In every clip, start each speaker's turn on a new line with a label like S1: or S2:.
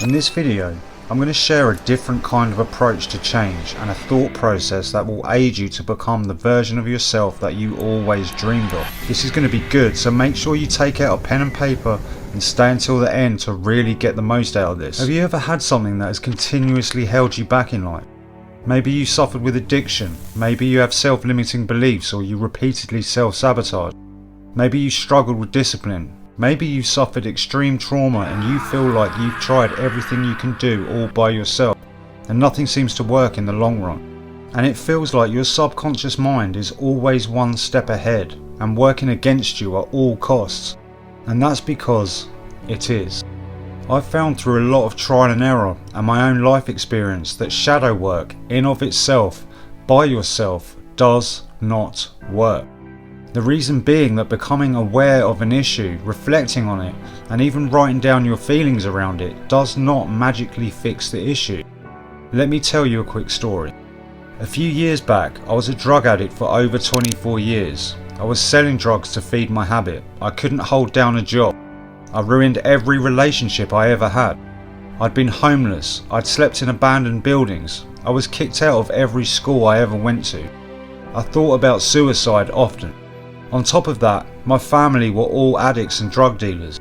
S1: In this video, I'm going to share a different kind of approach to change and a thought process that will aid you to become the version of yourself that you always dreamed of. This is going to be good, so make sure you take out a pen and paper and stay until the end to really get the most out of this. Have you ever had something that has continuously held you back in life? Maybe you suffered with addiction, maybe you have self-limiting beliefs or you repeatedly self-sabotage. Maybe you struggled with discipline. Maybe you suffered extreme trauma and you feel like you've tried everything you can do all by yourself and nothing seems to work in the long run. And it feels like your subconscious mind is always one step ahead and working against you at all costs. And that's because it is. I've found through a lot of trial and error and my own life experience that shadow work in of itself, by yourself, does not work. The reason being that becoming aware of an issue, reflecting on it, and even writing down your feelings around it does not magically fix the issue. Let me tell you a quick story. A few years back, I was a drug addict for over 24 years. I was selling drugs to feed my habit. I couldn't hold down a job. I ruined every relationship I ever had. I'd been homeless. I'd slept in abandoned buildings. I was kicked out of every school I ever went to. I thought about suicide often. On top of that, my family were all addicts and drug dealers.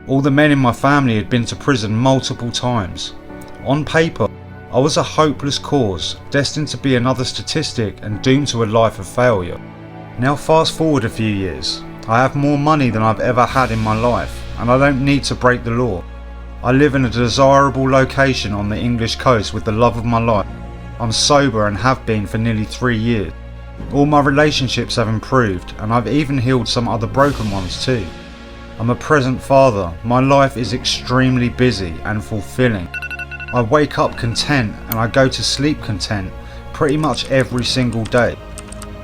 S1: All the men in my family had been to prison multiple times. On paper, I was a hopeless cause, destined to be another statistic and doomed to a life of failure. Now fast forward a few years. I have more money than I've ever had in my life, and I don't need to break the law. I live in a desirable location on the English coast with the love of my life. I'm sober and have been for nearly 3 years. All my relationships have improved and I've even healed some other broken ones too. I'm a present father. My life is extremely busy and fulfilling. I wake up content and I go to sleep content pretty much every single day.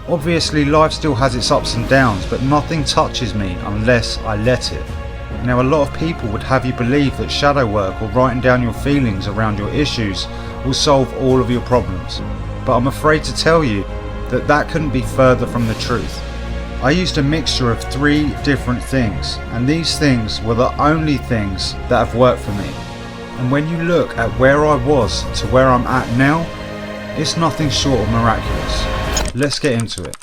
S1: Obviously life still has its ups and downs, but nothing touches me unless I let it. Now a lot of people would have you believe that shadow work or writing down your feelings around your issues will solve all of your problems. But I'm afraid to tell you that couldn't be further from the truth. I used a mixture of 3 different things, and these things were the only things that have worked for me. And when you look at where I was to where I'm at now, it's nothing short of miraculous. Let's get into it.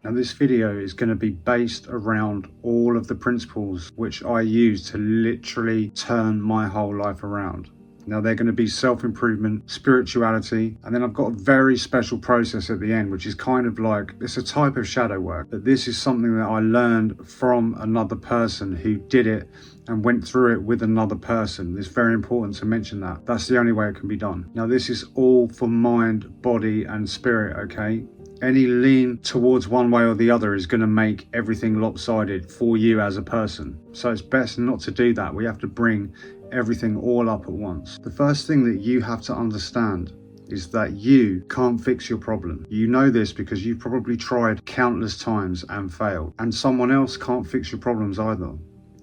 S1: Now this video is going to be based around all of the principles which I use to literally turn my whole life around. Now they're going to be self-improvement, spirituality, and then I've got a very special process at the end, which is kind of like, it's a type of shadow work, but this is something that I learned from another person who did it and went through it with another person. It's very important to mention that. That's the only way it can be done. Now this is all for mind, body, and spirit, okay? Any lean towards one way or the other is going to make everything lopsided for you as a person. So it's best not to do that. We have to bring everything all up at once. The first thing that you have to understand is that you can't fix your problem. You know this because you've probably tried countless times and failed, and someone else can't fix your problems either.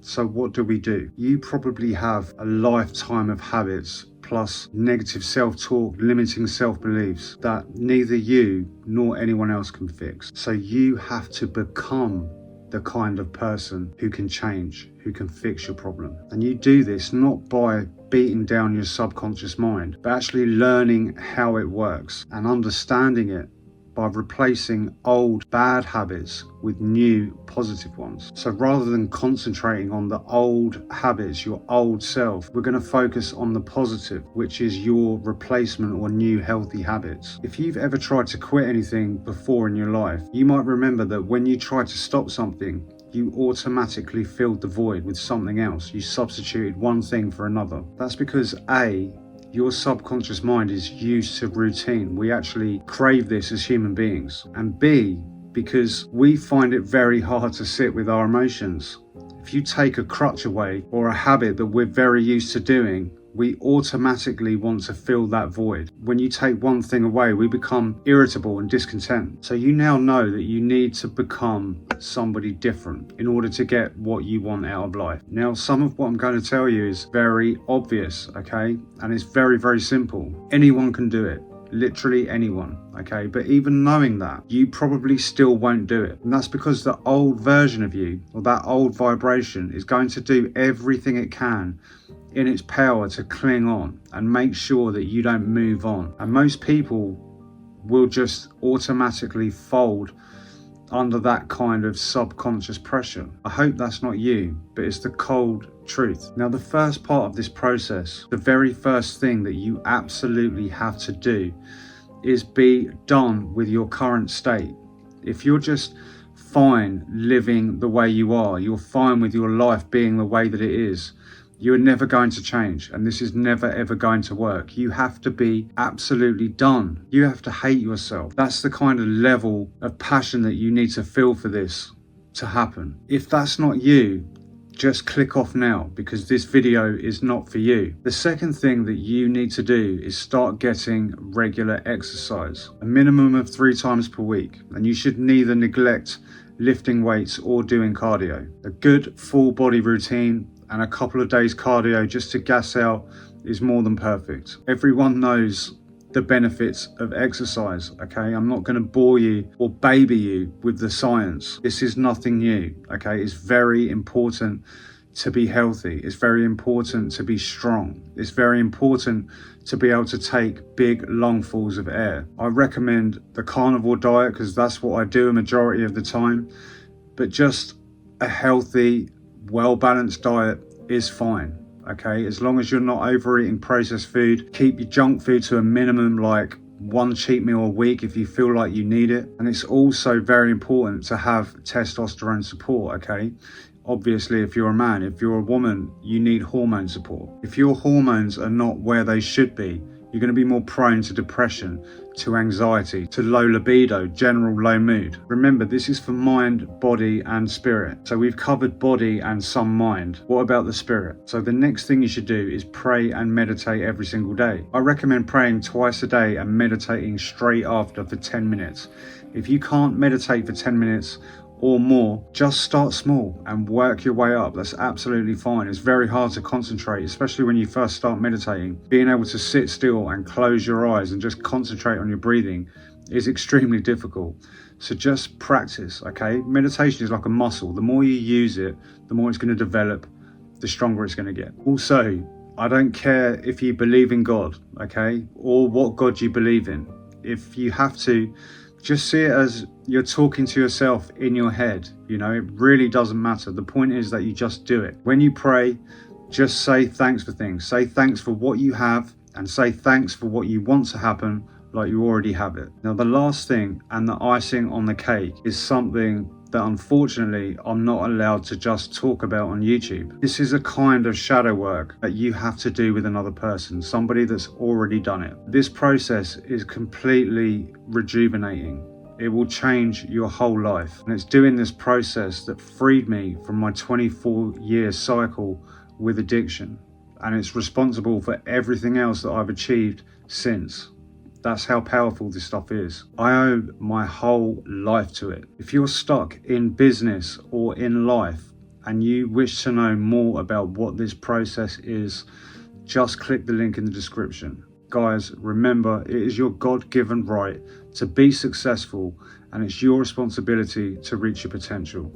S1: So what do? You probably have a lifetime of habits plus negative self-talk, limiting self-beliefs that neither you nor anyone else can fix. So you have to become the kind of person who can change, who can fix your problem. And you do this not by beating down your subconscious mind, but actually learning how it works and understanding it by replacing old bad habits with new positive ones. So rather than concentrating on the old habits, your old self, we're going to focus on the positive, which is your replacement or new healthy habits. If you've ever tried to quit anything before in your life, you might remember that when you try to stop something, you automatically filled the void with something else. You substituted one thing for another. That's because your subconscious mind is used to routine. We actually crave this as human beings. And B, because we find it very hard to sit with our emotions. If you take a crutch away or a habit that we're very used to doing, we automatically want to fill that void. When you take one thing away, we become irritable and discontent. So you now know that you need to become somebody different in order to get what you want out of life. Now, some of what I'm going to tell you is very obvious, okay? And it's very, very simple. Anyone can do it. literally anyone, okay? But even knowing that, you probably still won't do it. And that's because the old version of you, or that old vibration, is going to do everything it can in its power to cling on and make sure that you don't move on. And most people will just automatically fold under that kind of subconscious pressure. I hope that's not you, but it's the cold truth. Now, the first part of this process, the very first thing that you absolutely have to do is be done with your current state. If you're just fine living the way you are, you're fine with your life being the way that it is, you're never going to change, and this is never ever going to work. You have to be absolutely done. You have to hate yourself. That's the kind of level of passion that you need to feel for this to happen. If that's not you, just click off now, because this video is not for you. The second thing that you need to do is start getting regular exercise, a minimum of 3 times per week, and you should neither neglect lifting weights or doing cardio. A good full body routine and a couple of days cardio just to gas out is more than perfect. Everyone knows the benefits of exercise, okay? I'm not going to bore you or baby you with the science. This is nothing new, okay? It's very important to be healthy. It's very important to be strong. It's very important to be able to take big lungfuls of air. I recommend the carnivore diet because that's what I do a majority of the time, but just a healthy, well-balanced diet is fine, okay? As long as you're not overeating processed food, keep your junk food to a minimum, like 1 cheat meal a week if you feel like you need it. And it's also very important to have testosterone support, okay? Obviously, if you're a man, if you're a woman, you need hormone support. If your hormones are not where they should be, you're going to be more prone to depression, to anxiety, to low libido, general low mood. Remember, this is for mind, body, and spirit. So we've covered body and some mind. What about the spirit? So the next thing you should do is pray and meditate every single day. I recommend praying twice a day and meditating straight after for 10 minutes. If you can't meditate for 10 minutes or more, just start small and work your way up. That's absolutely fine. It's very hard to concentrate, especially when you first start meditating. Being able to sit still and close your eyes and just concentrate on your breathing is extremely difficult. So just practice, okay? Meditation is like a muscle. The more you use it, the more it's going to develop, the stronger it's going to get. Also, I don't care if you believe in God, okay, or what God you believe in. If you have to, just see it as you're talking to yourself in your head. You know, it really doesn't matter. The point is that you just do it. When you pray, just say thanks for things. Say thanks for what you have and say thanks for what you want to happen, like you already have it. Now, the last thing and the icing on the cake is something that unfortunately I'm not allowed to just talk about on YouTube. This is a kind of shadow work that you have to do with another person, somebody that's already done it. This process is completely rejuvenating. It will change your whole life. And it's doing this process that freed me from my 24-year cycle with addiction. And it's responsible for everything else that I've achieved since. That's how powerful this stuff is. I owe my whole life to it. If you're stuck in business or in life and you wish to know more about what this process is, just click the link in the description. Guys, remember, it is your God-given right to be successful, and it's your responsibility to reach your potential.